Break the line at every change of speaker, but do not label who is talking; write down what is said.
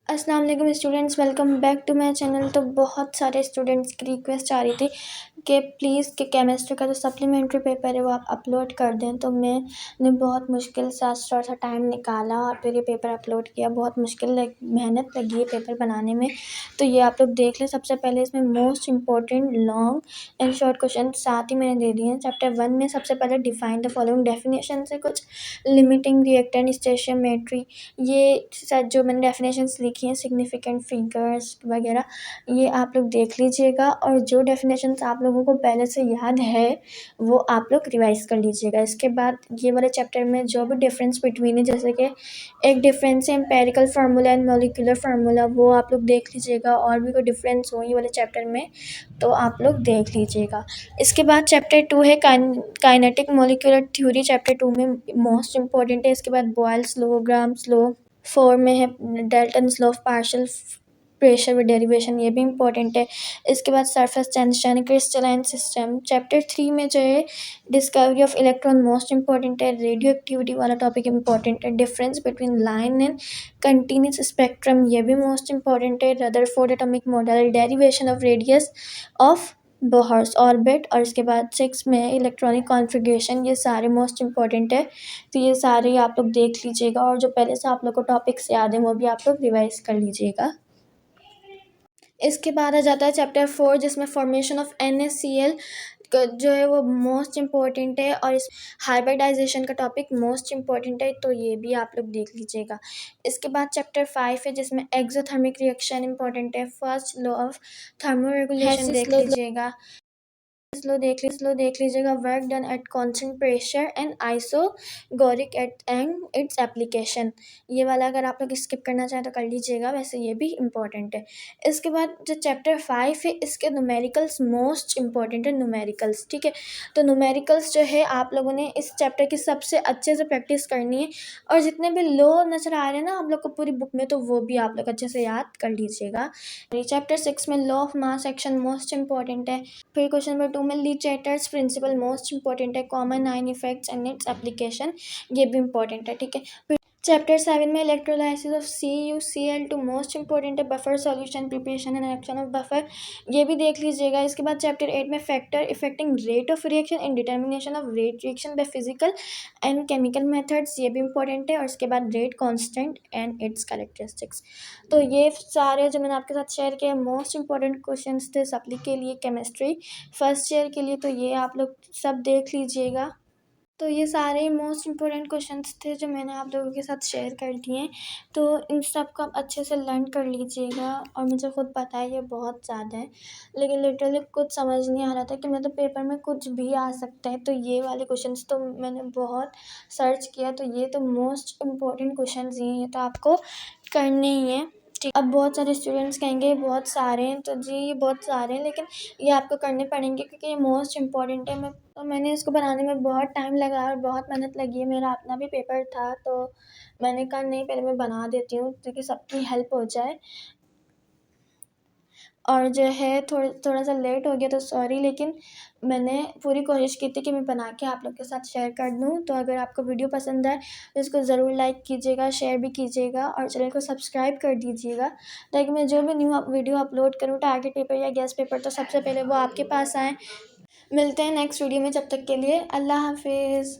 अस्सलाम वालेकुम students, welcome back to my channel. तो बहुत सारे स्टूडेंट्स की रिक्वेस्ट आ रही थी कि प्लीज़ कि केमिस्ट्री का जो सप्लीमेंट्री पेपर है वो आप अपलोड कर दें। तो मैंने बहुत मुश्किल से आज थोड़ा सा टाइम निकाला और फिर ये पेपर अपलोड किया। बहुत मेहनत लगी है पेपर बनाने में। तो ये आप लोग देख लें। सबसे पहले इसमें most important long and short question साथ ही मैंने दे दिए हैं। चैप्टर 1 में सबसे पहले डिफाइन द फॉलोइंग डेफिनेशन से कुछ लिमिटिंग रिएक्टेंट स्टेशियोमेट्री, ये सब जो मैंने डेफिनेशंस लिखी हैं, सिग्निफिकेंट फिगर्स वगैरह, ये आप लोग देख लीजिएगा। और जो डेफिनेशंस आप लोगों को पहले से याद है वो आप लोग रिवाइज कर लीजिएगा। इसके बाद ये वाले चैप्टर में जो भी डिफरेंस बिटवीन है, जैसे कि एक डिफरेंस है empirical formula and molecular formula, वो आप लोग देख लीजिएगा। और भी कोई डिफरेंस हो ये वाले चैप्टर में तो आप लोग देख लीजिएगा। इसके बाद चैप्टर 2 है काइनेटिक मॉलिक्यूलर थ्योरी। चैप्टर 2 में मोस्ट इंपॉर्टेंट है। इसके बाद बॉयल्स लॉ, ग्राम्स लॉ, 4 में है Dalton's law of partial pressure with derivation, ये भी इंपॉर्टेंट है। इसके बाद surface tension, crystalline system. Chapter 3 में जो है discovery of electron most important है। रेडियो एक्टिविटी वाला टॉपिक इंपॉर्टेंट है। Difference between line and continuous spectrum, ये भी मोस्ट इंपॉर्टेंट है। Rutherford atomic model, derivation of radius of Bohr's orbit. और इसके बाद 6 में इलेक्ट्रॉनिक कॉन्फ़िगरेशन, ये सारे मोस्ट इंपॉर्टेंट है। तो ये सारे आप लोग देख लीजिएगा। और जो पहले से आप लोग को टॉपिक्स याद हैं वो भी आप लोग रिवाइज कर लीजिएगा। इसके बाद आ जाता है चैप्टर 4, जिसमें फॉर्मेशन ऑफ NaCl जो है वो मोस्ट इम्पॉर्टेंट है। और इस हाइब्रिडाइजेशन का टॉपिक मोस्ट इम्पॉर्टेंट है, तो ये भी आप लोग देख लीजिएगा। इसके बाद चैप्टर 5 है, जिसमें एक्सोथर्मिक रिएक्शन इंपॉर्टेंट है। फर्स्ट लॉ ऑफ थर्मोरेगुलेशन देख लीजिएगा। लो देख लीजिएगा। Work done at constant pressure and isochoric at and its application, ये वाला अगर आप लोग स्किप करना चाहें तो कर लीजिएगा, वैसे ये भी इम्पॉर्टेंट है। इसके बाद जो चैप्टर 5 है, इसके न्यूमेरिकल्स मोस्ट इम्पॉर्टेंट है। न्यूमेरिकल्स, ठीक है। तो न्यूमेरिकल्स जो है आप लोगों ने इस चैप्टर की सबसे अच्छे से प्रैक्टिस करनी है। और जितने भी लो नजर आ रहे हैं ना आप लोग को पूरी बुक में, तो वो भी आप लोग अच्छे से याद कर लीजिएगा। चैप्टर 6 में law of mass action most important है। फिर क्वेश्चन नंबर 2 में लीचेटर्स प्रिंसिपल मोस्ट इंपॉर्टेंट है। Common ion effects and its application, ये भी इंपॉर्टेंट है, ठीक है। फिर चैप्टर 7 में electrolysis of CuCl2 most important है। Buffer solution preparation and action of buffer, ये भी देख लीजिएगा। इसके बाद चैप्टर 8 में factor affecting rate of reaction and determination of rate reaction by physical and chemical methods, ये भी इंपॉर्टेंट है। और इसके बाद rate constant and its characteristics. तो ये सारे जो मैंने आपके साथ शेयर किए मोस्ट इंपॉर्टेंट क्वेश्चंस थे सप्ली के लिए, केमिस्ट्री फर्स्ट ईयर के लिए, तो ये आप लोग सब देख लीजिएगा। तो ये सारे मोस्ट इंपॉर्टेंट क्वेश्चंस थे जो मैंने आप लोगों के साथ शेयर कर दिए। तो इन सब को आप अच्छे से लर्न कर लीजिएगा। और मुझे खुद पता है ये बहुत ज़्यादा है, लेकिन लिटरली कुछ समझ नहीं आ रहा था कि मतलब पेपर में कुछ भी आ सकता है। तो ये वाले क्वेश्चंस तो मैंने बहुत सर्च किया, तो ये तो मोस्ट इम्पॉर्टेंट क्वेश्चंस ही हैं, ये तो आपको करने ही हैं। अब बहुत सारे स्टूडेंट्स कहेंगे ये बहुत सारे हैं, तो जी ये बहुत सारे हैं, लेकिन ये आपको करने पड़ेंगे क्योंकि ये मोस्ट इम्पॉर्टेंट है। मैंने इसको बनाने में बहुत टाइम लगा और बहुत मेहनत लगी है। मेरा अपना भी पेपर था, तो मैंने कहा नहीं पहले मैं बना देती हूँ ताकि सबकी हेल्प हो जाए। और जो है थोड़ा सा लेट हो गया तो सॉरी, लेकिन मैंने पूरी कोशिश की थी कि मैं बना के आप लोग के साथ शेयर कर दूँ। तो अगर आपको वीडियो पसंद आए तो इसको ज़रूर लाइक कीजिएगा, शेयर भी कीजिएगा और चैनल को सब्सक्राइब कर दीजिएगा, ताकि मैं जो भी न्यू वीडियो अपलोड करूँ टारगेट पेपर या गेस्ट पेपर, तो सबसे पहले वो आपके पास आए। मिलते हैं नेक्स्ट वीडियो में, जब तक के लिए अल्लाह हाफिज़।